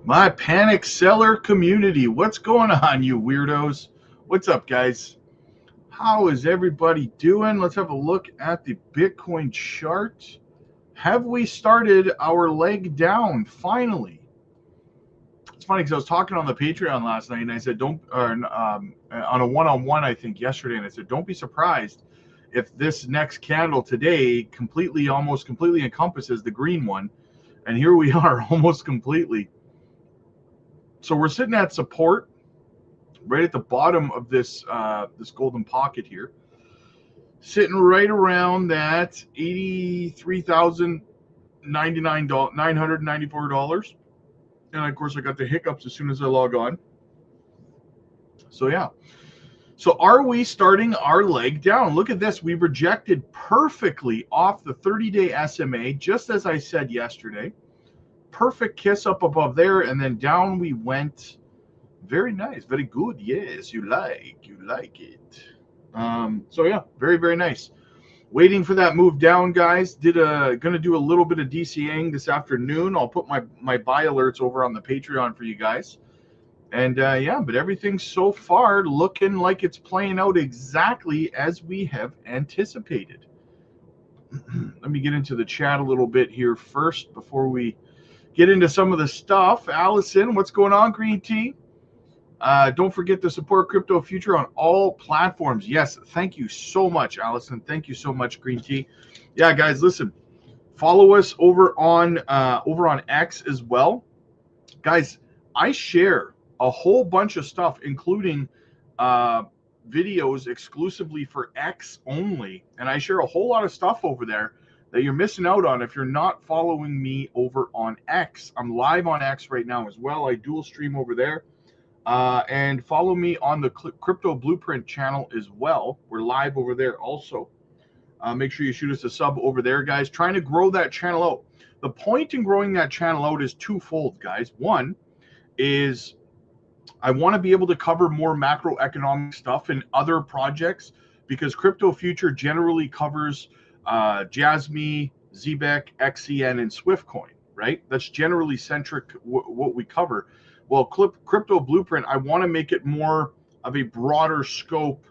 My panic seller community. What's going on, you weirdos? What's up, guys? How is everybody doing? Let's have a look at the Bitcoin chart. Have we started our leg down finally? It's funny because I was talking on the Patreon last night and I said, on a one-on-one, I think yesterday, and I said, don't be surprised if this next candle today almost completely encompasses the green one. And here we are almost completely. So we're sitting at support right at the bottom of this this golden pocket here, sitting right around that $83,994. And of course, I got the hiccups as soon as I log on. So yeah. So are we starting our leg down? Look at this. We rejected perfectly off the 30-day SMA, just as I said yesterday. Perfect kiss up above there, and then down we went. Very nice, very good. Yes, you like it. So yeah, very, very nice. Waiting for that move down, guys. Gonna do a little bit of DCAing this afternoon. I'll put my buy alerts over on the Patreon for you guys. And yeah, but everything so far looking like it's playing out exactly as we have anticipated. Let me get into the chat a little bit here first before we get into some of the stuff. Allison, what's going on, Green Tea? Don't forget to support Crypto Future on all platforms. Yes, thank you so much, Allison. Thank you so much, Green Tea. Yeah, guys, listen. Follow us over on X as well, guys. I share a whole bunch of stuff, including videos exclusively for X only, and I share a whole lot of stuff over there that you're missing out on if you're not following me over on X. I'm live on X right now as well. I dual stream over there. And follow me on the Crypto Blueprint channel as well. We're live over there also. Make sure you shoot us a sub over there, guys. Trying to grow that channel out. The point in growing that channel out is twofold, guys. One is I want to be able to cover more macroeconomic stuff in other projects because Crypto Future generally covers Jasmy, ZBEC, XCN, and Swiftcoin, right? That's generally centric what we cover. Well, Crypto Blueprint, I want to make it more of a broader scope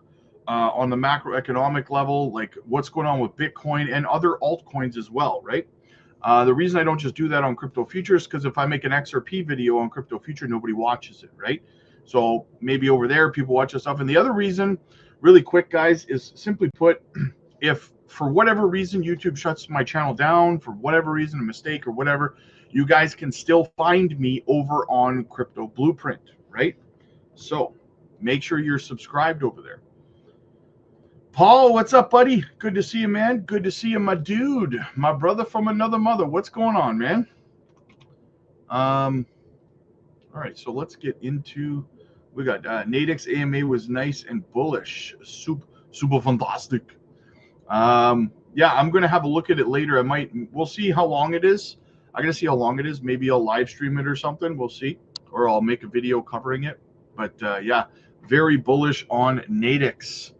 on the macroeconomic level, like what's going on with Bitcoin and other altcoins as well, right? The reason I don't just do that on Crypto Future is because if I make an XRP video on Crypto Future, nobody watches it, right? So maybe over there, people watch this stuff. And the other reason, really quick, guys, is simply put, if for whatever reason YouTube shuts my channel down, for whatever reason, a mistake or whatever, you guys can still find me over on Crypto Blueprint, right? So make sure you're subscribed over there. Paul, what's up, buddy? Good to see you, man. Good to see you, my dude, my brother from another mother. What's going on, man? All right, so let's get into, we got Nadex AMA was nice and bullish. Super fantastic. Yeah, I'm going to have a look at it later. We'll see how long it is. I got to see how long it is. Maybe I'll live stream it or something. We'll see. Or I'll make a video covering it. But yeah, very bullish on Nadex.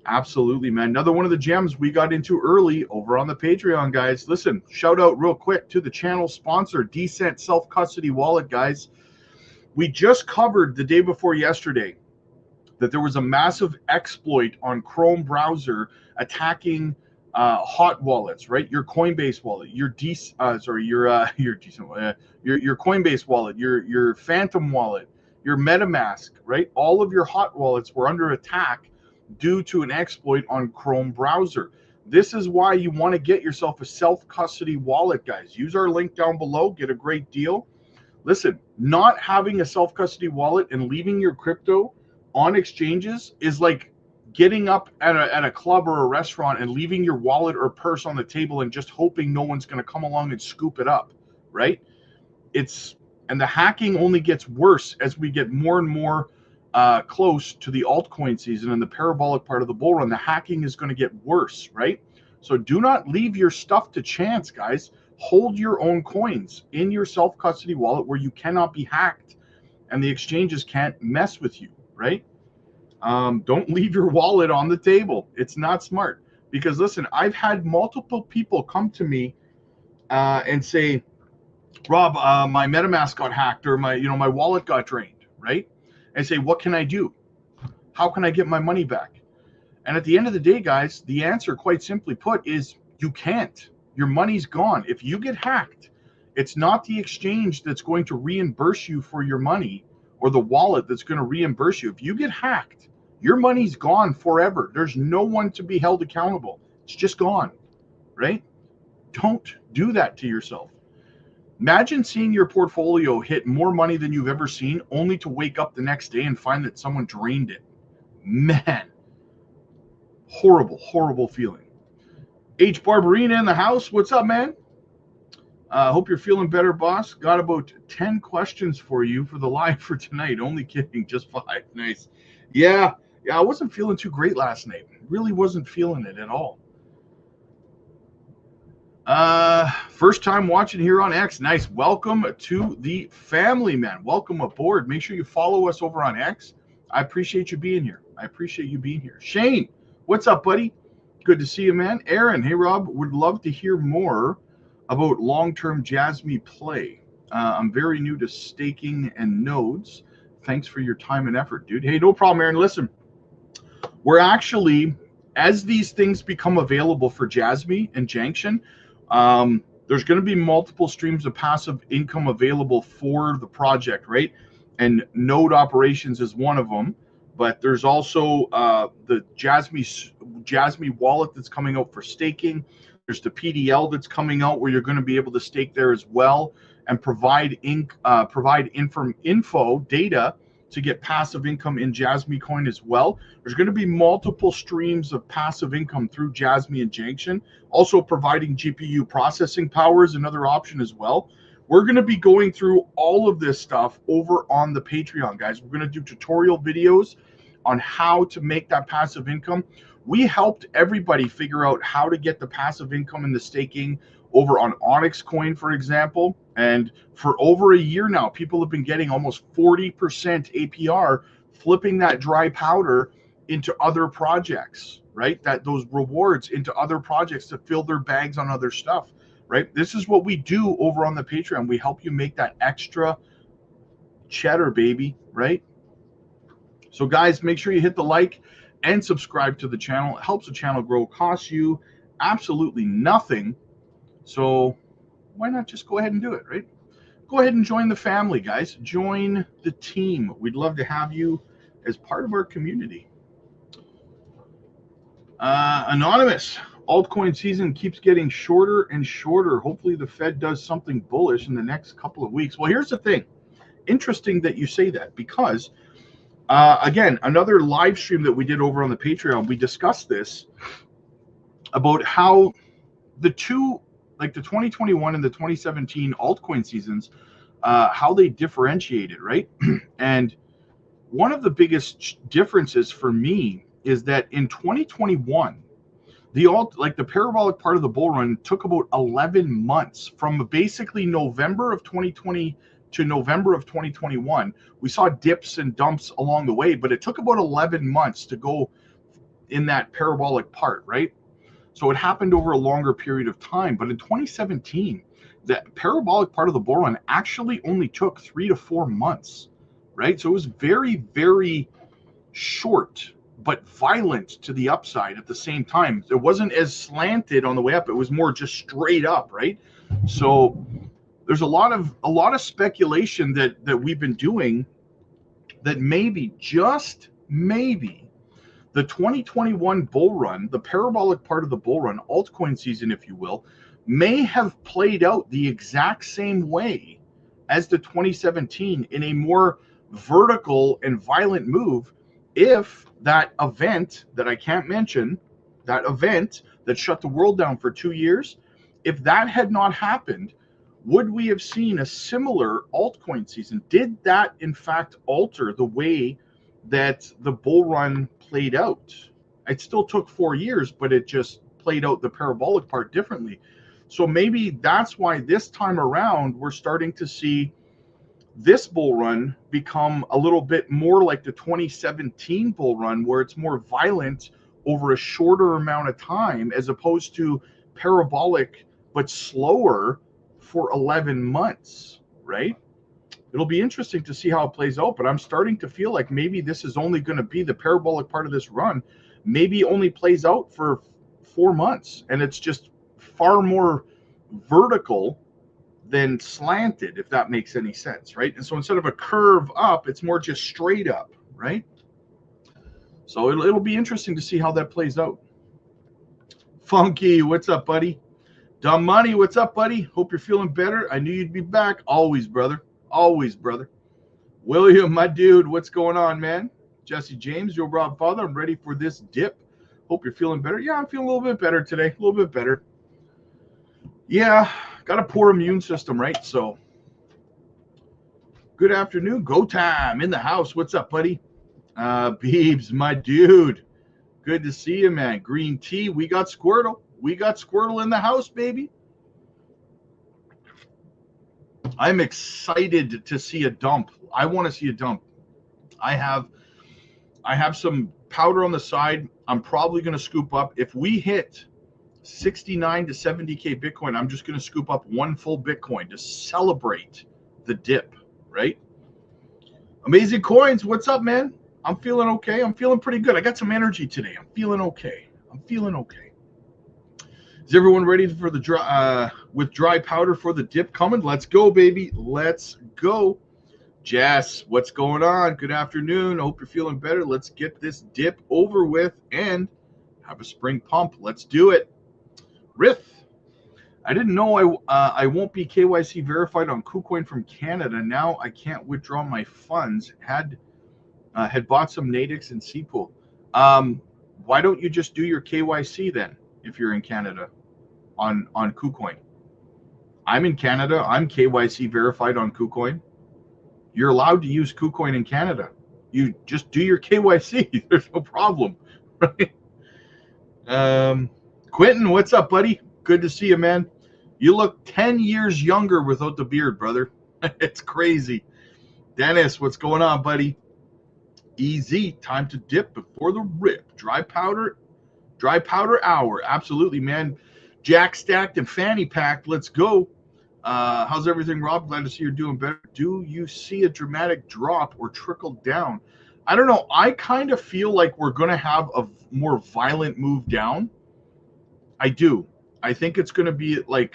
Absolutely, man. Another one of the gems we got into early over on the Patreon, guys. Listen, shout out real quick to the channel sponsor, Decent Self-Custody Wallet, guys. We just covered the day before yesterday that there was a massive exploit on Chrome browser attacking hot wallets, right? Your Coinbase wallet, your Coinbase wallet, your Phantom wallet, your MetaMask, right? All of your hot wallets were under attack due to an exploit on Chrome browser. This is why you want to get yourself a self-custody wallet, guys. Use our link down below, get a great deal. Listen, not having a self-custody wallet and leaving your crypto on exchanges is like getting up at a club or a restaurant and leaving your wallet or purse on the table and just hoping no one's going to come along and scoop it up, right? And the hacking only gets worse as we get more and more close to the altcoin season and the parabolic part of the bull run. The hacking is going to get worse, right? So do not leave your stuff to chance, guys. Hold your own coins in your self-custody wallet where you cannot be hacked and the exchanges can't mess with you, right? Don't leave your wallet on the table. It's not smart. Because listen, I've had multiple people come to me and say, Rob, my MetaMask got hacked, or my wallet got drained, right? And say, what can I do? How can I get my money back? And at the end of the day, guys, the answer, quite simply put, is you can't. Your money's gone. If you get hacked, it's not the exchange that's going to reimburse you for your money, or the wallet that's going to reimburse you. If you get hacked, your money's gone forever. There's no one to be held accountable. It's just gone, right? Don't do that to yourself. Imagine seeing your portfolio hit more money than you've ever seen, only to wake up the next day and find that someone drained it. Man, horrible, horrible feeling. H. Barbarina in the house. What's up, man? Hope you're feeling better, boss. Got about 10 questions for you for the live for tonight. Only kidding, just 5. Nice. Yeah, I wasn't feeling too great last night. Really wasn't feeling it at all. First time watching here on X. Nice. Welcome to the family, man. Welcome aboard. Make sure you follow us over on X. I appreciate you being here. Shane, what's up, buddy? Good to see you, man. Aaron, hey, Rob, would love to hear more about long-term Jasmy play. I'm very new to staking and nodes. Thanks for your time and effort, dude. Hey, no problem, Aaron. Listen, we're actually, as these things become available for Jasmy and Janction, there's going to be multiple streams of passive income available for the project, right? And node operations is one of them. But there's also the Jasmy wallet that's coming out for staking. There's the PDL that's coming out where you're going to be able to stake there as well and provide info data to get passive income in Jasmy coin as well. There's going to be multiple streams of passive income through Jasmy and Janction. Also providing GPU processing power is another option as well. We're going to be going through all of this stuff over on the Patreon, guys. We're going to do tutorial videos on how to make that passive income. We helped everybody figure out how to get the passive income and the staking over on Onyx Coin, for example. And for over a year now, people have been getting almost 40% APR, flipping that dry powder into other projects, right? Those rewards into other projects to fill their bags on other stuff. Right? This is what we do over on the Patreon. We help you make that extra cheddar, baby, right? So guys, make sure you hit the like and subscribe to the channel. It helps the channel grow, costs you absolutely nothing. So why not just go ahead and do it, right? Go ahead and join the family, guys. Join the team. We'd love to have you as part of our community. Anonymous. Altcoin season keeps getting shorter and shorter. Hopefully the Fed does something bullish in the next couple of weeks. Well, here's the thing. Interesting that you say that because, again, another live stream that we did over on the Patreon, we discussed this about how the 2021 and the 2017 altcoin seasons, how they differentiated, right? And one of the biggest differences for me is that in 2021, the parabolic part of the bull run took about 11 months from basically November of 2020 to November of 2021. We saw dips and dumps along the way, but it took about 11 months to go in that parabolic part, right? So it happened over a longer period of time. But in 2017, the parabolic part of the bull run actually only took 3 to 4 months, right? So it was very, very short, but violent to the upside at the same time. It wasn't as slanted on the way up. It was more just straight up, right? So there's a lot of speculation that we've been doing that maybe, just maybe, the 2021 bull run, the parabolic part of the bull run, altcoin season, if you will, may have played out the exact same way as the 2017 in a more vertical and violent move, if that event that I can't mention, that event that shut the world down for 2 years, if that had not happened, would we have seen a similar altcoin season? Did that in fact alter the way that the bull run played out? It still took 4 years, but it just played out the parabolic part differently. So maybe that's why this time around we're starting to see this bull run become a little bit more like the 2017 bull run, where it's more violent over a shorter amount of time, as opposed to parabolic but slower for 11 months, right? It'll be interesting to see how it plays out, but I'm starting to feel like maybe this is only going to be the parabolic part of this run. Maybe it only plays out for 4 months, and it's just far more vertical than slanted, if that makes any sense, right? And so instead of a curve up, it's more just straight up, right? So it'll be interesting to see how that plays out. Funky, what's up, buddy? Dumb Money, what's up, buddy? Hope you're feeling better. I knew you'd be back. Always, brother. Always, brother. William, my dude, what's going on, man? Jesse James, your Rob Father, I'm ready for this dip. Hope you're feeling better. Yeah, I'm feeling a little bit better today. A little bit better. Yeah, got a poor immune system, right? So, good afternoon. Go time in the house. What's up, buddy? Beebs, my dude. Good to see you, man. Green tea. We got Squirtle. We got Squirtle in the house, baby. I'm excited to see a dump. I want to see a dump. I have some powder on the side. I'm probably going to scoop up. If we hit 69 to 70k Bitcoin, I'm just going to scoop up one full Bitcoin to celebrate the dip, right? Amazing Coins, what's up, man? I'm feeling okay. I'm feeling pretty good. I got some energy today. I'm feeling okay. Is everyone ready for the dry powder for the dip coming? Let's go, baby. Let's go. Jess, what's going on? Good afternoon. I hope you're feeling better. Let's get this dip over with and have a spring pump. Let's do it. Riff, I didn't know I won't be KYC verified on KuCoin from Canada. Now I can't withdraw my funds. Had bought some Nadix and C-Pool. Why don't you just do your KYC then if you're in Canada on KuCoin? I'm in Canada. I'm KYC verified on KuCoin. You're allowed to use KuCoin in Canada. You just do your KYC. There's no problem, right? Quentin, what's up, buddy? Good to see you, man. You look 10 years younger without the beard, brother. It's crazy. Dennis, what's going on, buddy? Easy. Time to dip before the rip. Dry powder hour. Absolutely, man. Jack stacked and fanny packed. Let's go. How's everything, Rob? Glad to see you're doing better. Do you see a dramatic drop or trickle down? I don't know. I kind of feel like we're going to have a more violent move down. I do. I think it's going to be like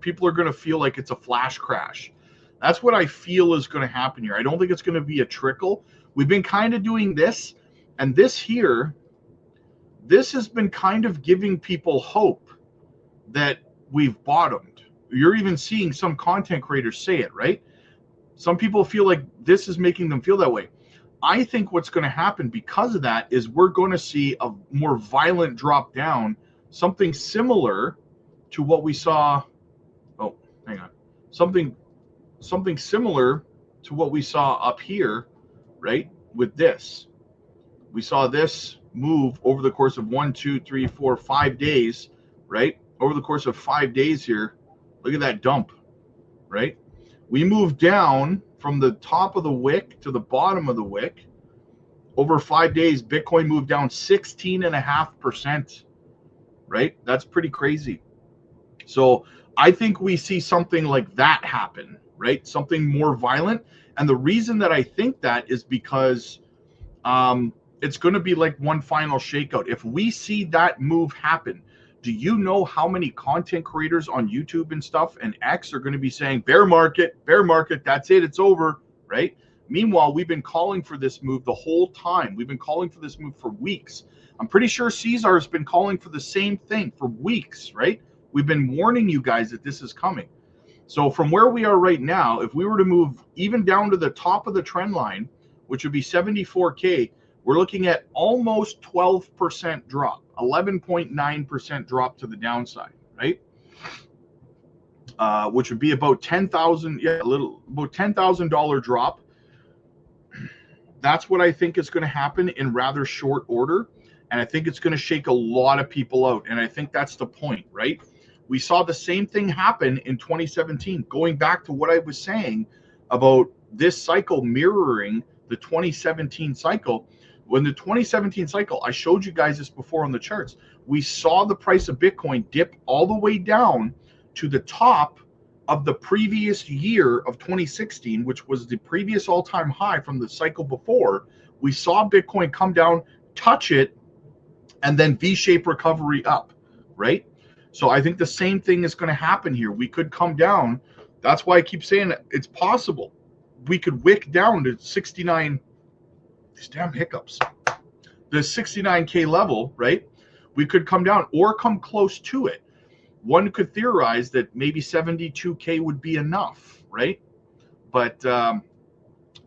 people are going to feel like it's a flash crash. That's what I feel is going to happen here. I don't think it's going to be a trickle. We've been kind of doing this, and this has been kind of giving people hope that we've bottomed. You're even seeing some content creators say it, right? Some people feel like this is making them feel that way. I think what's going to happen because of that is we're going to see a more violent drop down, something similar to what we saw. Oh, hang on. Something similar to what we saw up here, right? With this. We saw this move over the course of 1, 2, 3, 4, 5 days, right? Over the course of 5 days here. Look at that dump, right? We moved down from the top of the wick to the bottom of the wick. Over 5 days, Bitcoin moved down 16.5%, right? That's pretty crazy. So I think we see something like that happen, right? Something more violent. And the reason that I think that is because it's going to be like one final shakeout. If we see that move happen, do you know how many content creators on YouTube and stuff and X are going to be saying bear market, that's it, it's over, right? Meanwhile, we've been calling for this move the whole time. We've been calling for this move for weeks. I'm pretty sure Caesar has been calling for the same thing for weeks, right? We've been warning you guys that this is coming. So from where we are right now, if we were to move even down to the top of the trend line, which would be 74K, we're looking at almost 12% drop, 11.9% drop to the downside, right? Which would be about about $10,000 drop. That's what I think is going to happen in rather short order. And I think it's going to shake a lot of people out. And I think that's the point, right? We saw the same thing happen in 2017, going back to what I was saying about this cycle mirroring the 2017 cycle. When the 2017 cycle, I showed you guys this before on the charts, we saw the price of Bitcoin dip all the way down to the top of the previous year of 2016, which was the previous all-time high from the cycle before. We saw Bitcoin come down, touch it, and then V-shaped recovery up, right? So I think the same thing is going to happen here. We could come down. That's why I keep saying it's possible. We could wick down to 69, these damn hiccups, the 69K level, right? We could come down or come close to it. One could theorize that maybe 72K would be enough, right? But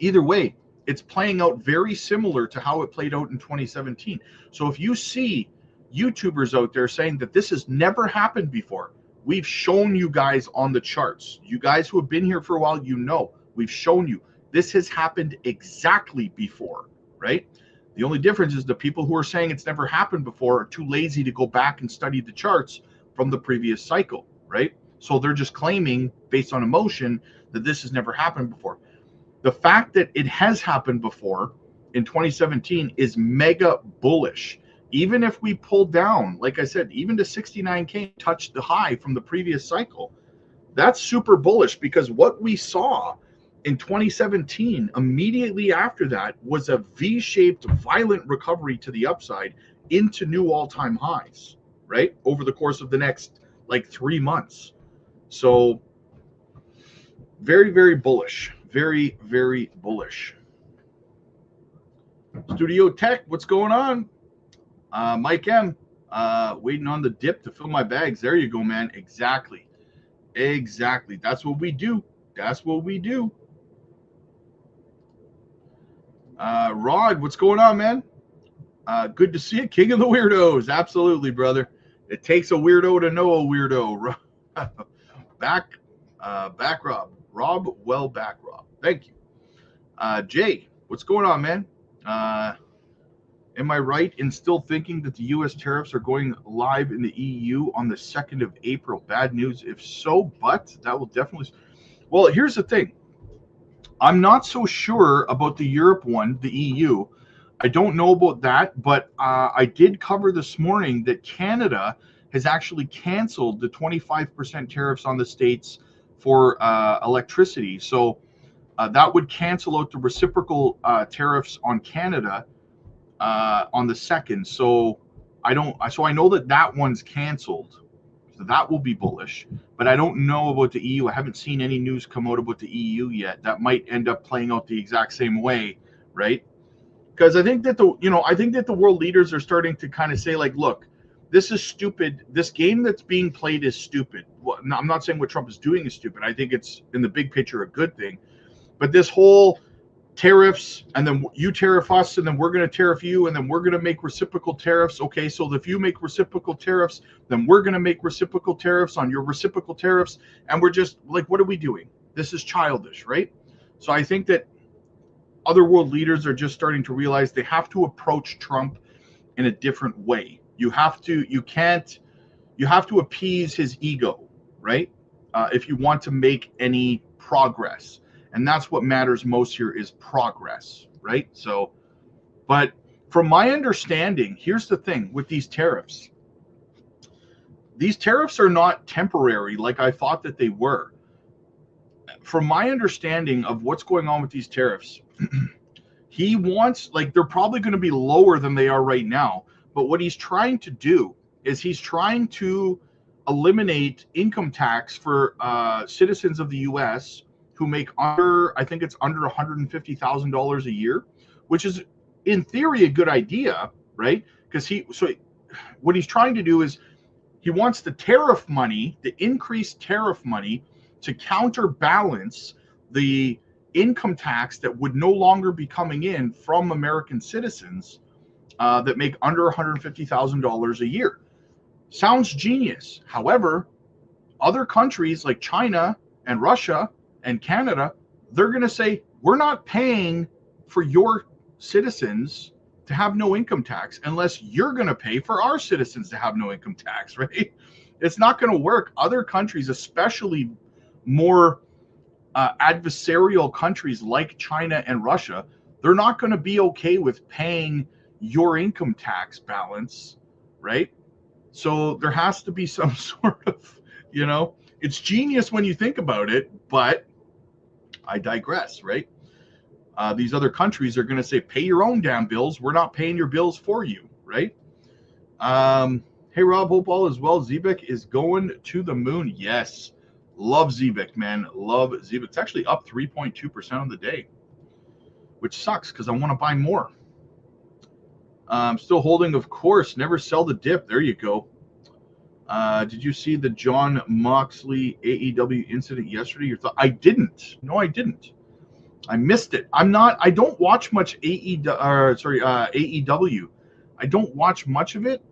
either way, it's playing out very similar to how it played out in 2017. So if you see YouTubers out there saying that this has never happened before, we've shown you guys on the charts. You guys who have been here for a while, you know, we've shown you this has happened exactly before, right? The only difference is the people who are saying it's never happened before are too lazy to go back and study the charts from the previous cycle, right? So they're just claiming based on emotion that this has never happened before. The fact that it has happened before in 2017 is mega bullish. Even if we pull down, like I said, even to 69K, touched the high from the previous cycle, that's super bullish, because what we saw in 2017 immediately after that was a V-shaped violent recovery to the upside into new all-time highs, right? Over the course of the next like 3 months. So very, very bullish. Very, very bullish. Studio Tech, what's going on? Mike M, waiting on the dip to fill my bags. There you go, man. Exactly. Exactly. That's what we do. That's what we do. Rod, what's going on, man? Good to see you. King of the Weirdos. Absolutely, brother. It takes a weirdo to know a weirdo. Back Rob. Rob, well back, Rob. Thank you. Jay, what's going on, man? Am I right in still thinking that the U.S. tariffs are going live in the EU on the 2nd of April? Bad news if so, but that will definitely... Well, here's the thing. I'm not so sure about the Europe one, the EU. I don't know about that, but I did cover this morning that Canada has actually canceled the 25% tariffs on the states for electricity. So that would cancel out the reciprocal tariffs on Canada on the 2nd. So I know that one's canceled. So that will be bullish. But I don't know about the EU. I haven't seen any news come out about the EU yet. That might end up playing out the exact same way, right? Because I think that the world leaders are starting to kind of say, like, look, this is stupid. This game that's being played is stupid. Well, I'm not saying what Trump is doing is stupid. I think it's, in the big picture, a good thing. But this whole tariffs, and then you tariff us, and then we're going to tariff you, and then we're going to make reciprocal tariffs. Okay, so if you make reciprocal tariffs, then we're going to make reciprocal tariffs on your reciprocal tariffs. And we're just like, what are we doing? This is childish, right? So I think that other world leaders are just starting to realize they have to approach Trump in a different way. You have to appease his ego, right? If you want to make any progress. And that's what matters most here, is progress, right? So, but from my understanding, here's the thing with these tariffs. These tariffs are not temporary like I thought that they were. From my understanding of what's going on with these tariffs, he wants, like, they're probably going to be lower than they are right now. But what he's trying to do is he's trying to eliminate income tax for citizens of the U.S. who make under, I think it's under $150,000 a year, which is in theory a good idea, right? Because what he's trying to do is he wants the tariff money, the increased tariff money, to counterbalance the income tax that would no longer be coming in from American citizens that make under $150,000 a year. Sounds genius. However, other countries like China and Russia and Canada, they're going to say, we're not paying for your citizens to have no income tax unless you're going to pay for our citizens to have no income tax, right? It's not going to work. Other countries, especially more adversarial countries like China and Russia, they're not going to be okay with paying your income tax balance, right? So there has to be some sort of, It's genius when you think about it, but I digress, right? These other countries are going to say, pay your own damn bills. We're not paying your bills for you, right? Hey, Rob, hope all is well. Zebek is going to the moon. Yes. Love Zebek, man. Love Zebek. It's actually up 3.2% on the day, which sucks because I want to buy more. I'm still holding, of course. Never sell the dip. There you go. Did you see the John Moxley AEW incident yesterday? Your thought? I didn't. No, I didn't. I missed it. I don't watch much AEW. I don't watch much of it.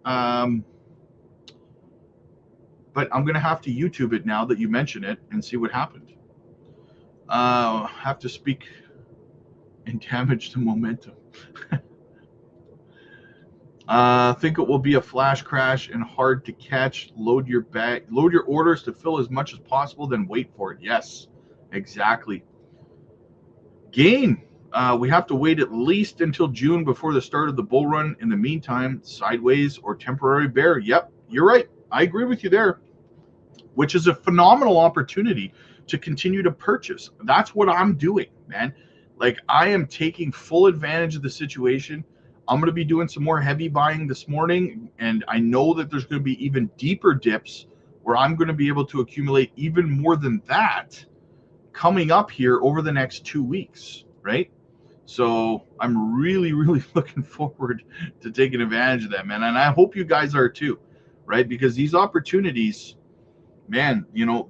But I'm going to have to YouTube it now that you mention it and see what happened. Have to speak and damage the momentum. Think it will be a flash crash and hard to catch. Load your orders to fill as much as possible, then wait for it. Yes, exactly. Gain. We have to wait at least until June before the start of the bull run. In the meantime, sideways or temporary bear. Yep, you're right. I agree with you there, which is a phenomenal opportunity to continue to purchase. That's what I'm doing, man. Like, I am taking full advantage of the situation. I'm going to be doing some more heavy buying this morning, and I know that there's going to be even deeper dips where I'm going to be able to accumulate even more than that coming up here over the next 2 weeks, right? So I'm really, really looking forward to taking advantage of that, man. And I hope you guys are too, right? Because these opportunities, man, you know,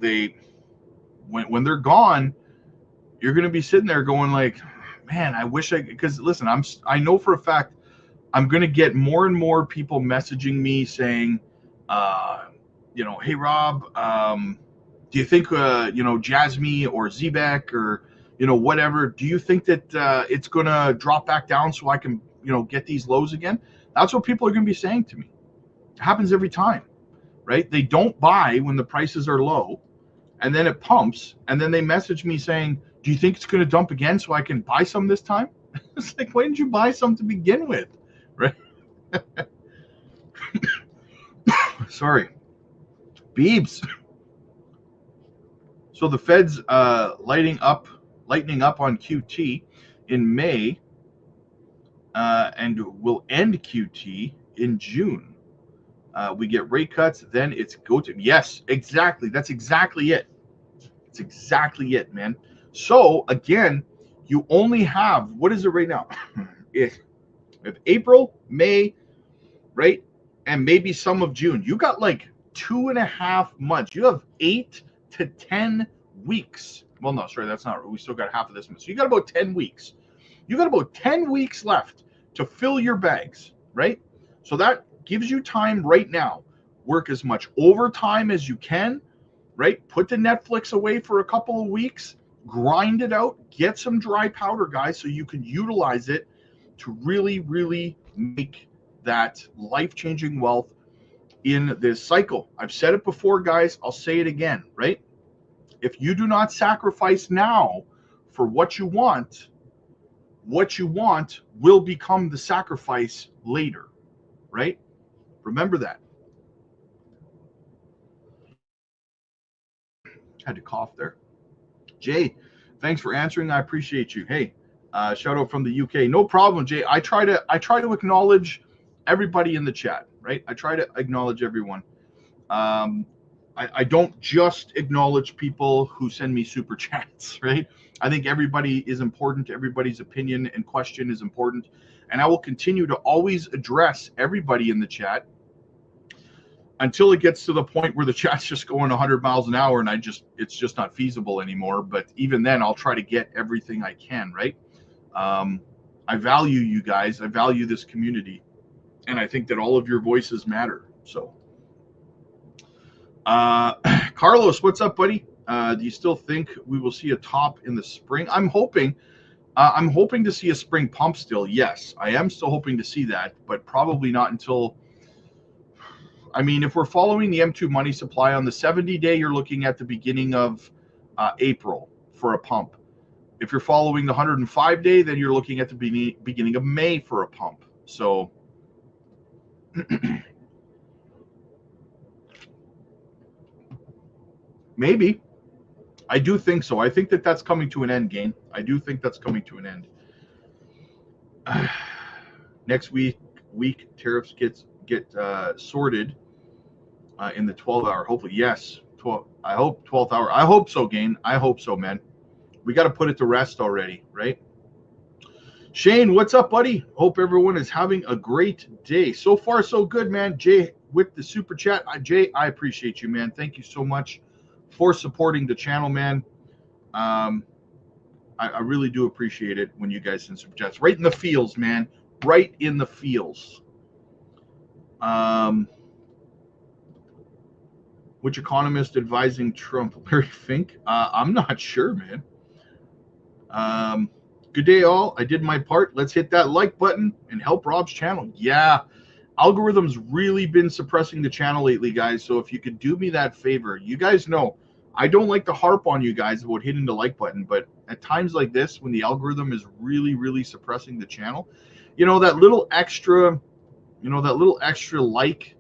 when they're gone, you're going to be sitting there going like, man, I wish because listen, I know for a fact I'm going to get more and more people messaging me saying, you know, hey Rob, do you think you know, Jasmine or Zebek or, you know, whatever, do you think that it's going to drop back down so I can, you know, get these lows again? That's what people are going to be saying to me. It happens every time, right? They don't buy when the prices are low, and then it pumps, and then they message me saying, do you think it's going to dump again so I can buy some this time? It's like, why didn't you buy some to begin with, right? Sorry. Beebs. So the Fed's lightening up on QT in May and will end QT in June. We get rate cuts, then it's go to. Yes, exactly. That's exactly it. It's exactly it, man. So again, you only have, what is it right now? If April, May, right, and maybe some of June. You got like 2.5 months. You have 8 to 10 weeks. Well, no, sorry, that's not. We still got half of this month. So you got about 10 weeks. You got about 10 weeks left to fill your bags, right? So that gives you time right now. Work as much overtime as you can, right? Put the Netflix away for a couple of weeks, grind it out, get some dry powder, guys, so you can utilize it to really, really make that life-changing wealth in this cycle. I've said it before, guys. I'll say it again, right? If you do not sacrifice now for what you want will become the sacrifice later, right? Remember that. Had to cough there. Jay, thanks for answering. I appreciate you. Hey, shout out from the UK. No problem, Jay. I try to acknowledge everybody in the chat, right? I try to acknowledge everyone. I don't just acknowledge people who send me super chats, right? I think everybody is important. Everybody's opinion and question is important. And I will continue to always address everybody in the chat until it gets to the point where the chat's just going 100 miles an hour and it's just not feasible anymore. But even then, I'll try to get everything I can, right? I value you guys. I value this community. And I think that all of your voices matter. So, Carlos, what's up, buddy? Do you still think we will see a top in the spring? I'm hoping to see a spring pump still. Yes, I am still hoping to see that, but probably not until, I mean, if we're following the M2 money supply on the 70-day, you're looking at the beginning of April for a pump. If you're following the 105-day, then you're looking at the beginning of May for a pump. So Maybe. I do think so. I think that that's coming to an end, Gain. I do think that's coming to an end. Next week tariffs get sorted in the 12-hour. Hopefully, yes. 12. I hope 12th hour. I hope so, Gain. I hope so, man. We got to put it to rest already, right? Shane, what's up, buddy? Hope everyone is having a great day. So far, so good, man. Jay with the super chat. Jay, I appreciate you, man. Thank you so much for supporting the channel, man. I really do appreciate it when you guys send super chats. Right in the feels, man. Right in the feels. Which economist advising Trump? Larry Fink? I'm not sure, man. Good day, all. I did my part. Let's hit that like button and help Rob's channel. Yeah, algorithm's really been suppressing the channel lately, guys. So if you could do me that favor, you guys know I don't like to harp on you guys about hitting the like button, but at times like this, when the algorithm is really, really suppressing the channel, that little extra, like,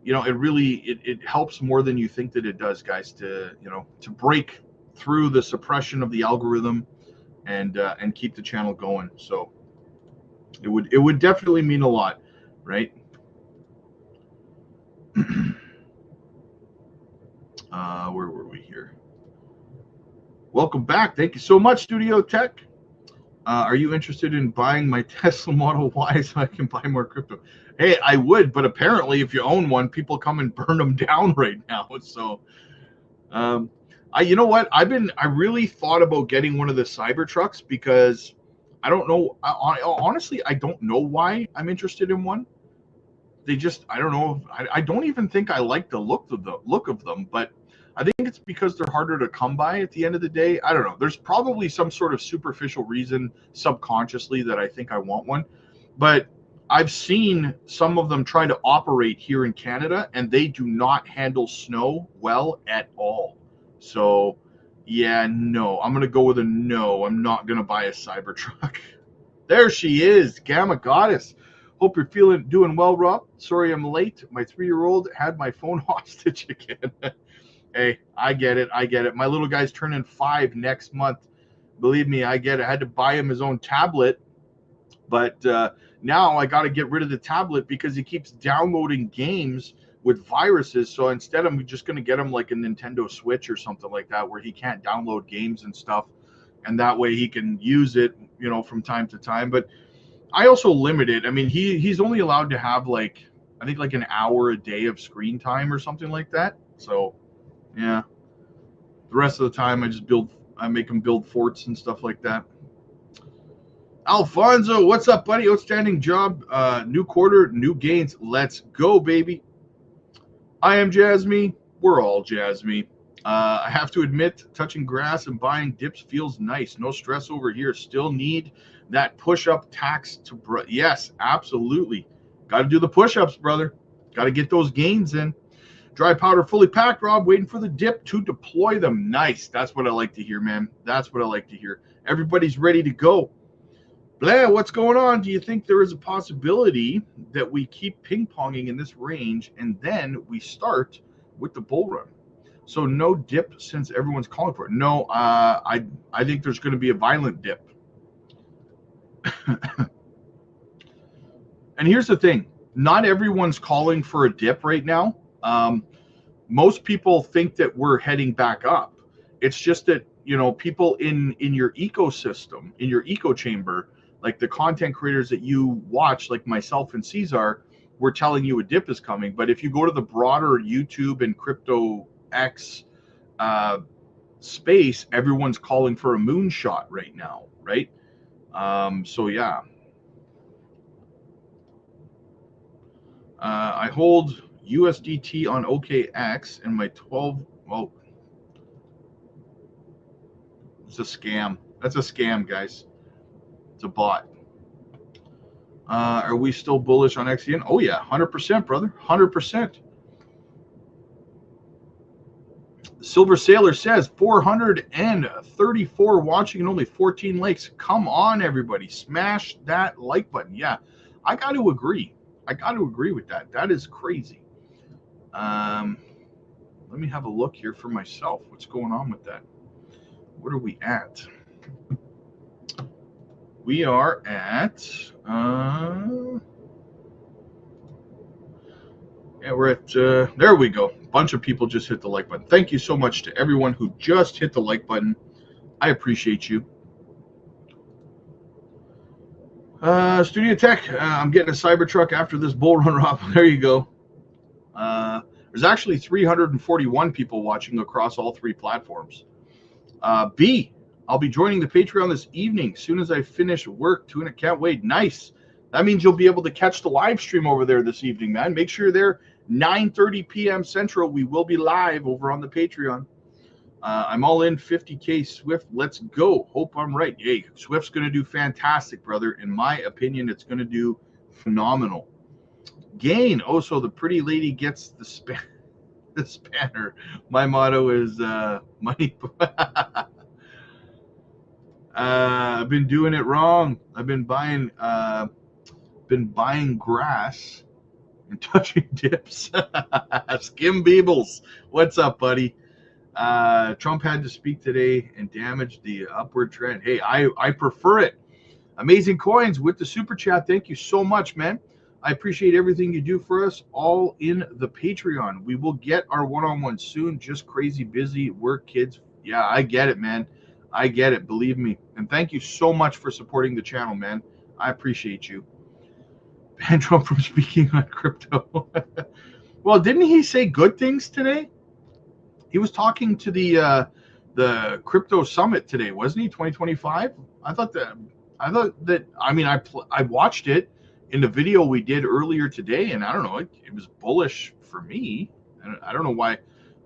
it really it helps more than you think that it does, guys, to break through the suppression of the algorithm and keep the channel going. So it would definitely mean a lot, right? Where were we here? Welcome back. Thank you so much, Studio Tech. Are you interested in buying my Tesla Model Y so I can buy more crypto? Hey, I would, but apparently if you own one, people come and burn them down right now. So, you know what? I really thought about getting one of the Cybertrucks because I don't know. Honestly, I don't know why I'm interested in one. I don't know. I don't even think I like the look of them, but I think it's because they're harder to come by at the end of the day. I don't know. There's probably some sort of superficial reason subconsciously that I think I want one, but I've seen some of them try to operate here in Canada and they do not handle snow well at all. So yeah, no, I'm going to go with a no. I'm not going to buy a Cybertruck. There she is, Gamma Goddess. Hope you're doing well, Rob. Sorry I'm late. My 3-year-old had my phone hostage again. Hey, I get it. My little guy's turning 5 next month. Believe me, I get it. I had to buy him his own tablet, but now I got to get rid of the tablet because he keeps downloading games with viruses. So instead, I'm just going to get him like a Nintendo Switch or something like that where he can't download games and stuff. And that way he can use it, from time to time. But I also limit it. I mean, he's only allowed to have I think an hour a day of screen time or something like that. So yeah, the rest of the time I make him build forts and stuff like that. Alfonso, what's up, buddy? Outstanding job. New quarter, new gains. Let's go, baby. I am Jasmine. We're all Jasmine. I have to admit, touching grass and buying dips feels nice. No stress over here. Still need that push-up tax to yes, absolutely. Got to do the push-ups, brother. Got to get those gains in. Dry powder fully packed, Rob. Waiting for the dip to deploy them. Nice. That's what I like to hear, man. That's what I like to hear. Everybody's ready to go. Blair, what's going on? Do you think there is a possibility that we keep ping-ponging in this range and then we start with the bull run? So no dip since everyone's calling for it. No, I think there's going to be a violent dip. And here's the thing. Not everyone's calling for a dip right now. Most people think that we're heading back up. It's just that, people in your ecosystem, in your echo chamber, like the content creators that you watch, like myself and Cesar, we're telling you a dip is coming. But if you go to the broader YouTube and crypto X space, everyone's calling for a moonshot right now, right? So yeah. I hold USDT on OKX and my 12. Well, it's a scam. That's a scam, guys. It's a bot. Are we still bullish on XEN? Oh yeah, 100%, brother. 100%. Silver Sailor says 434 watching and only 14 likes. Come on, everybody. Smash that like button. Yeah, I got to agree. I got to agree with that. That is crazy. Let Let me have a look here for myself. What's going on with that? What are we at? We are at, yeah, we're at, there we go. A bunch of people just hit the like button. Thank you so much to everyone who just hit the like button. I appreciate you. Studio Tech, I'm getting a Cybertruck after this bull run, Rob. There you go. There's actually 341 people watching across all three platforms. B, I'll be joining the Patreon this evening as soon as I finish work. Tune it, can't wait. Nice. That means you'll be able to catch the live stream over there this evening, man. Make sure you're there 9:30 p.m. Central. We will be live over on the Patreon. I'm all in 50K Swift. Let's go. Hope I'm right. Hey, Swift's going to do fantastic, brother. In my opinion, it's going to do phenomenal. Gain. Oh, so the pretty lady gets the spanner. My motto is money. I've been doing it wrong. I've been buying grass and touching dips. Skim Beebles. What's up, buddy? Trump had to speak today and damage the upward trend. Hey, I prefer it. Amazing Coins with the super chat. Thank you so much, man. I appreciate everything you do for us, all in the Patreon. We will get our one-on-one soon. Just crazy busy work, kids. Yeah, I get it, man. I get it. Believe me. And thank you so much for supporting the channel, man. I appreciate you. Ban Trump from speaking on crypto. Well, didn't he say good things today? He was talking to the crypto summit today, wasn't he? 2025. I thought that. I mean, I watched it in the video we did earlier today, and I don't know, it was bullish for me. And I don't know why.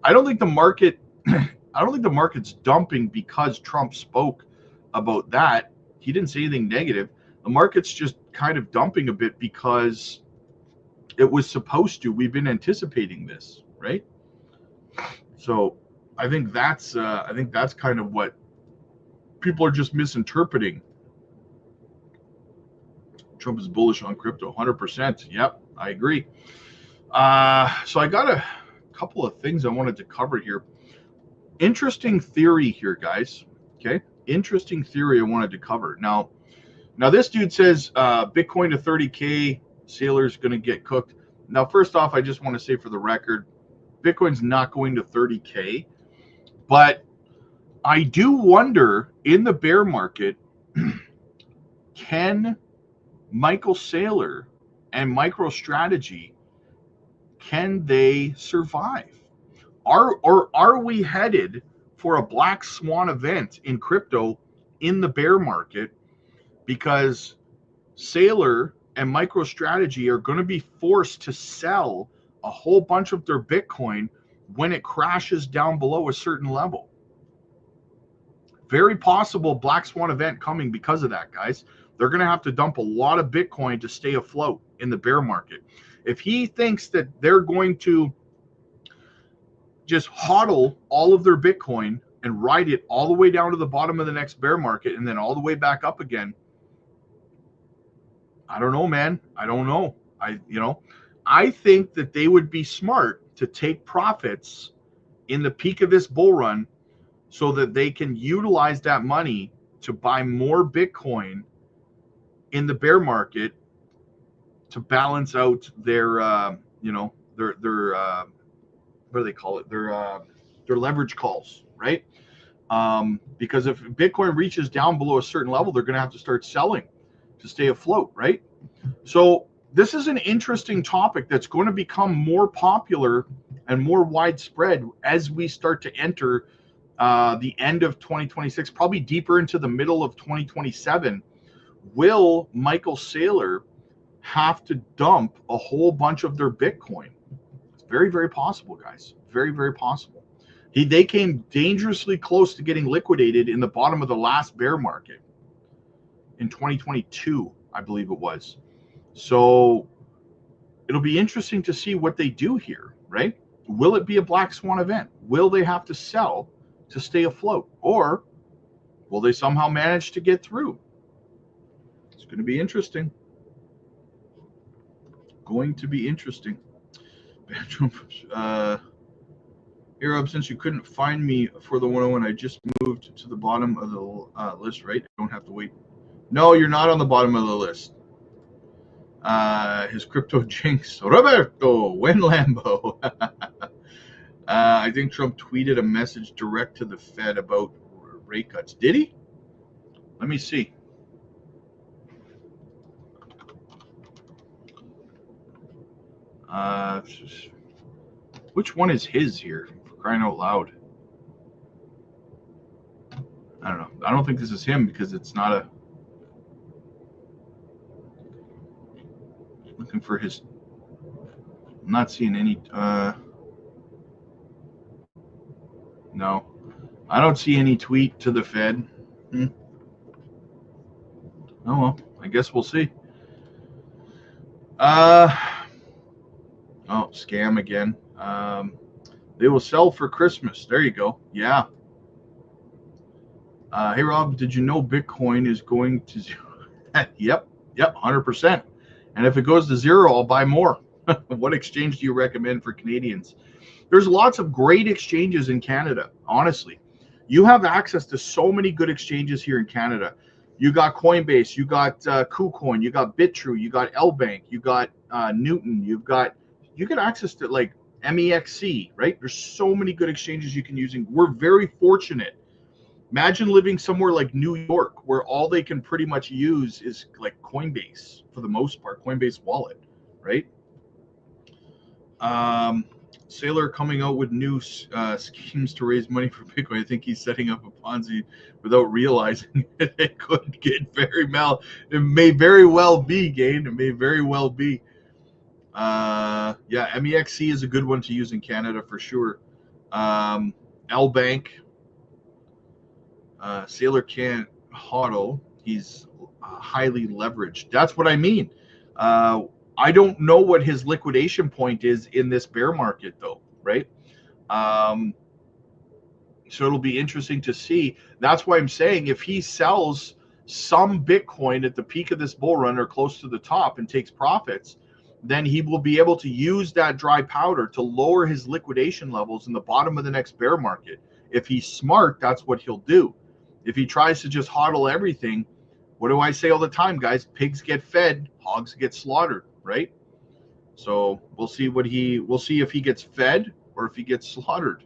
I don't think the market. I don't think the market's dumping because Trump spoke about that. He didn't say anything negative. The market's just kind of dumping a bit because it was supposed to. We've been anticipating this, right? So I think that's kind of what people are just misinterpreting. Trump is bullish on crypto, 100%. Yep, I agree. So I got a couple of things I wanted to cover here. Interesting theory here, guys. Okay, interesting theory I wanted to cover. Now this dude says Bitcoin to 30K, Sailor's going to get cooked. Now, first off, I just want to say for the record, Bitcoin's not going to 30K, but I do wonder in the bear market, can Michael Saylor and MicroStrategy, can they survive? Are we headed for a black swan event in crypto in the bear market because Saylor and MicroStrategy are going to be forced to sell a whole bunch of their Bitcoin when it crashes down below a certain level? Very possible black swan event coming because of that, guys. They're going to have to dump a lot of Bitcoin to stay afloat in the bear market. If he thinks that they're going to just hodl all of their Bitcoin and ride it all the way down to the bottom of the next bear market and then all the way back up again, I don't know, man. I don't know. I think that they would be smart to take profits in the peak of this bull run so that they can utilize that money to buy more Bitcoin in the bear market to balance out their, their what do they call it? Their leverage calls, right? Because if Bitcoin reaches down below a certain level, they're going to have to start selling to stay afloat, right? So this is an interesting topic that's going to become more popular and more widespread as we start to enter the end of 2026, probably deeper into the middle of 2027. Will Michael Saylor have to dump a whole bunch of their Bitcoin? It's very, very possible, guys. Very, very possible. They came dangerously close to getting liquidated in the bottom of the last bear market in 2022, I believe it was. So it'll be interesting to see what they do here, right? Will it be a black swan event? Will they have to sell to stay afloat? Or will they somehow manage to get through? It's going to be interesting. Going to be interesting. Hey Rob, since you couldn't find me for the 101, I just moved to the bottom of the list, right? I don't have to wait. No, you're not on the bottom of the list. His crypto jinx, Roberto, when Lambo. I think Trump tweeted a message direct to the Fed about rate cuts. Did he? Let me see. Which one is his here? For crying out loud. I don't know. I don't think this is him because it's not a... Looking for his... I'm not seeing any... No. I don't see any tweet to the Fed. Oh, well. I guess we'll see. Oh, scam again. They will sell for Christmas. There you go. Yeah. Hey, Rob, did you know Bitcoin is going to zero? Yep, 100%. And if it goes to zero, I'll buy more. What exchange do you recommend for Canadians? There's lots of great exchanges in Canada, honestly. You have access to so many good exchanges here in Canada. You got Coinbase, you got KuCoin, you got BitTrue, you got LBank, you got Newton, you get access to like MEXC, right? There's so many good exchanges you can use. And we're very fortunate. Imagine living somewhere like New York where all they can pretty much use is like Coinbase for the most part, Coinbase wallet, right? Saylor coming out with new schemes to raise money for Bitcoin. I think he's setting up a Ponzi without realizing it. It could get very mal. It may very well be, Gain. It may very well be. Yeah, MEXC is a good one to use in Canada for sure. LBank. Saylor can't hodl. He's highly leveraged. That's what I mean. I don't know what his liquidation point is in this bear market, though, right? So it'll be interesting to see. That's why I'm saying if he sells some Bitcoin at the peak of this bull run or close to the top and takes profits, then he will be able to use that dry powder to lower his liquidation levels in the bottom of the next bear market. If he's smart, that's what he'll do. If he tries to just hodl everything, what do I say all the time, guys? Pigs get fed, hogs get slaughtered, right? So we'll see if he gets fed or if he gets slaughtered.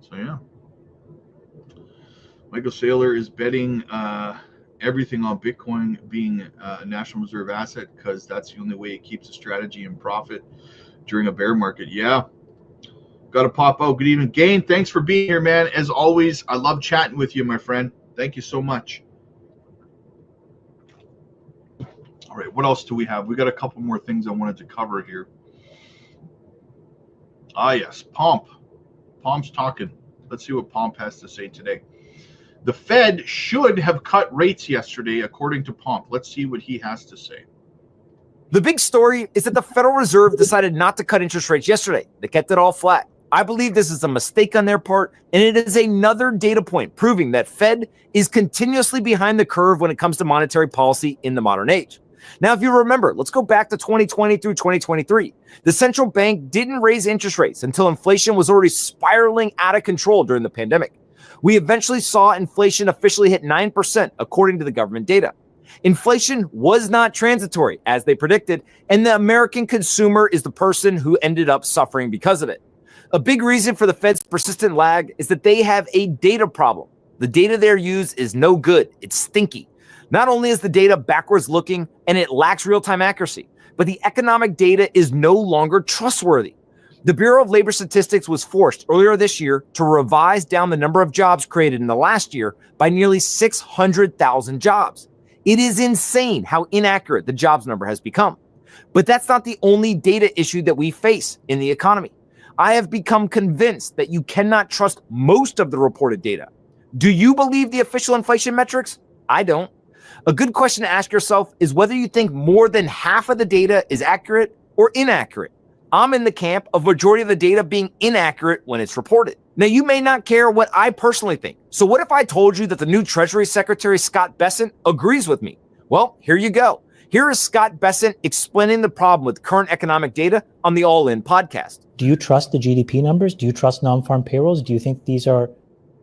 So yeah. Michael Saylor is betting everything on Bitcoin being a national reserve asset because that's the only way it keeps a strategy in profit during a bear market. Yeah. Got to pop out. Good evening, Gain. Thanks for being here, man. As always, I love chatting with you, my friend. Thank you so much. All right, what else do we have? We got a couple more things I wanted to cover here. Yes, Pomp. Pomp's talking. Let's see what Pomp has to say today. The Fed should have cut rates yesterday, according to Pomp. Let's see what he has to say. The big story is that the Federal Reserve decided not to cut interest rates yesterday. They kept it all flat. I believe this is a mistake on their part, and it is another data point proving that Fed is continuously behind the curve when it comes to monetary policy in the modern age. Now, if you remember, let's go back to 2020 through 2023. The central bank didn't raise interest rates until inflation was already spiraling out of control during the pandemic. We eventually saw inflation officially hit 9%, according to the government data. Inflation was not transitory, as they predicted, and the American consumer is the person who ended up suffering because of it. A big reason for the Fed's persistent lag is that they have a data problem. The data they use is no good. It's stinky. Not only is the data backwards looking and it lacks real-time accuracy, but the economic data is no longer trustworthy. The Bureau of Labor Statistics was forced earlier this year to revise down the number of jobs created in the last year by nearly 600,000 jobs. It is insane how inaccurate the jobs number has become. But that's not the only data issue that we face in the economy. I have become convinced that you cannot trust most of the reported data. Do you believe the official inflation metrics? I don't. A good question to ask yourself is whether you think more than half of the data is accurate or inaccurate. I'm in the camp of majority of the data being inaccurate when it's reported. Now, you may not care what I personally think. So what if I told you that the new Treasury Secretary, Scott Bessent, agrees with me? Well, here you go. Here is Scott Bessent explaining the problem with current economic data on the All In podcast. Do you trust the GDP numbers? Do you trust non-farm payrolls? Do you think these are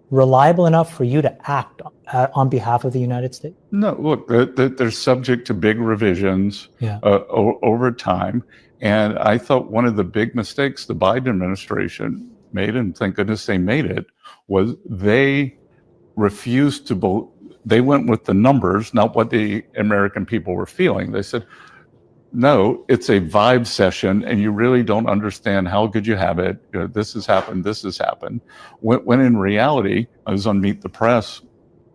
reliable enough for you to act on behalf of the United States? No, look, they're subject to big revisions over time. And I thought one of the big mistakes the Biden administration made, and thank goodness they made it, was they refused to they went with the numbers, not what the American people were feeling. They said, no, it's a vibe session, and you really don't understand how good you have it. You know, this has happened, this has happened. When in reality, I was on Meet the Press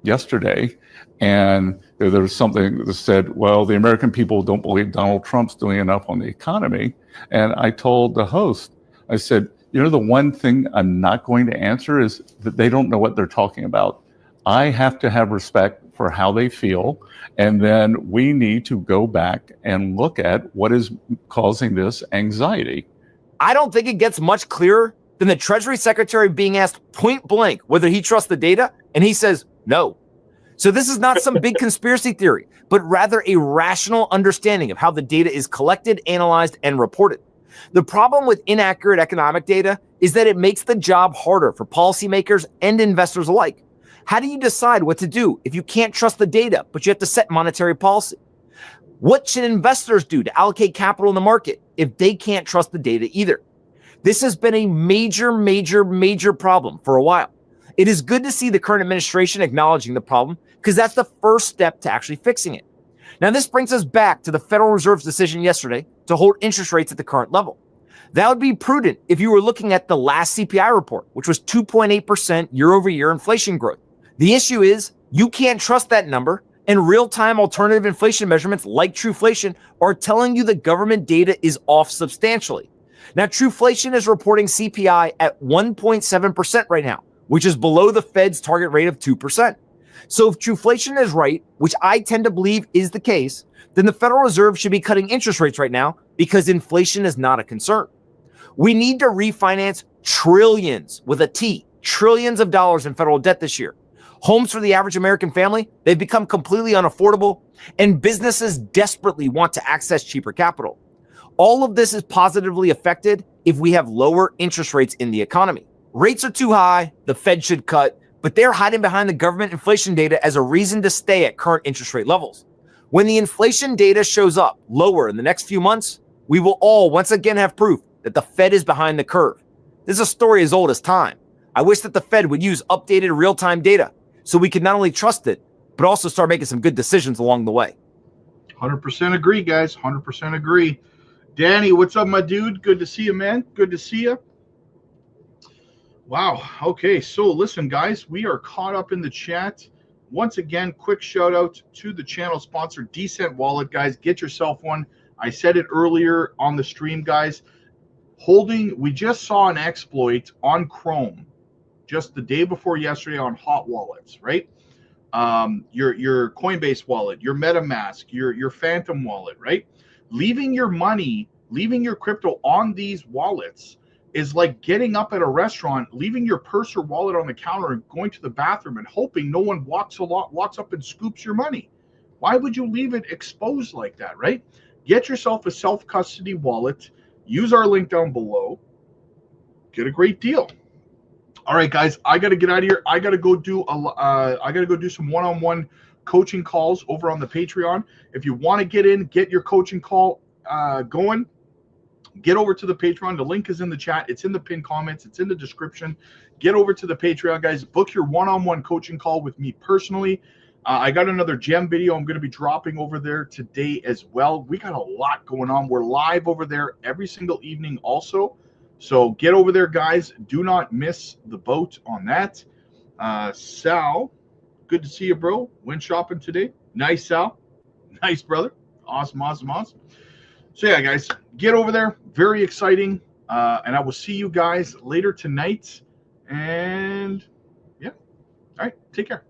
yesterday, and there was something that said, well, the American people don't believe Donald Trump's doing enough on the economy. And I told the host, I said, you know, the one thing I'm not going to answer is that they don't know what they're talking about. I have to have respect for how they feel. And then we need to go back and look at what is causing this anxiety. I don't think it gets much clearer than the Treasury Secretary being asked point blank whether he trusts the data, and he says no. So this is not some big conspiracy theory, but rather a rational understanding of how the data is collected, analyzed, and reported. The problem with inaccurate economic data is that it makes the job harder for policymakers and investors alike. How do you decide what to do if you can't trust the data, but you have to set monetary policy? What should investors do to allocate capital in the market if they can't trust the data either? This has been a major problem for a while. It is good to see the current administration acknowledging the problem because that's the first step to actually fixing it. Now, this brings us back to the Federal Reserve's decision yesterday to hold interest rates at the current level. That would be prudent if you were looking at the last CPI report, which was 2.8% year-over-year inflation growth. The issue is you can't trust that number, and real-time alternative inflation measurements like Trueflation are telling you the government data is off substantially. Now, Trueflation is reporting CPI at 1.7% right now, which is below the Fed's target rate of 2%. So if Trueflation is right, which I tend to believe is the case, then the Federal Reserve should be cutting interest rates right now because inflation is not a concern. We need to refinance trillions, with a T, trillions of dollars in federal debt this year. Homes for the average American family, they've become completely unaffordable, and businesses desperately want to access cheaper capital. All of this is positively affected if we have lower interest rates in the economy. Rates are too high, the Fed should cut, but they're hiding behind the government inflation data as a reason to stay at current interest rate levels. When the inflation data shows up lower in the next few months, we will all once again have proof that the Fed is behind the curve. This is a story as old as time. I wish that the Fed would use updated real-time data so we can not only trust it, but also start making some good decisions along the way. 100% agree, guys. 100% agree. Danny, what's up, my dude? Good to see you, man. Good to see you. Wow. Okay. So listen, guys, we are caught up in the chat. Once again, quick shout out to the channel sponsor, Decent Wallet, guys. Get yourself one. I said it earlier on the stream, guys. We just saw an exploit on Chrome just the day before yesterday on hot wallets, right? Your Coinbase wallet, your MetaMask, your Phantom wallet, right? Leaving your money, leaving your crypto on these wallets is like getting up at a restaurant, leaving your purse or wallet on the counter and going to the bathroom and hoping no one walks up and scoops your money. Why would you leave it exposed like that, right? Get yourself a self-custody wallet. Use our link down below. Get a great deal. All right, guys, I got to get out of here. I got to go do some one-on-one coaching calls over on the Patreon. If you want to get your coaching call going, get over to the Patreon. The link is in the chat. It's in the pinned comments. It's in the description. Get over to the Patreon, guys. Book your one-on-one coaching call with me personally. I got another gem video I'm going to be dropping over there today as well. We got a lot going on. We're live over there every single evening also. So get over there, guys. Do not miss the boat on that. Sal, good to see you, bro. Went shopping today. Nice, Sal. Nice, brother. Awesome. So, yeah, guys, get over there. Very exciting. And I will see you guys later tonight. And, yeah. All right. Take care.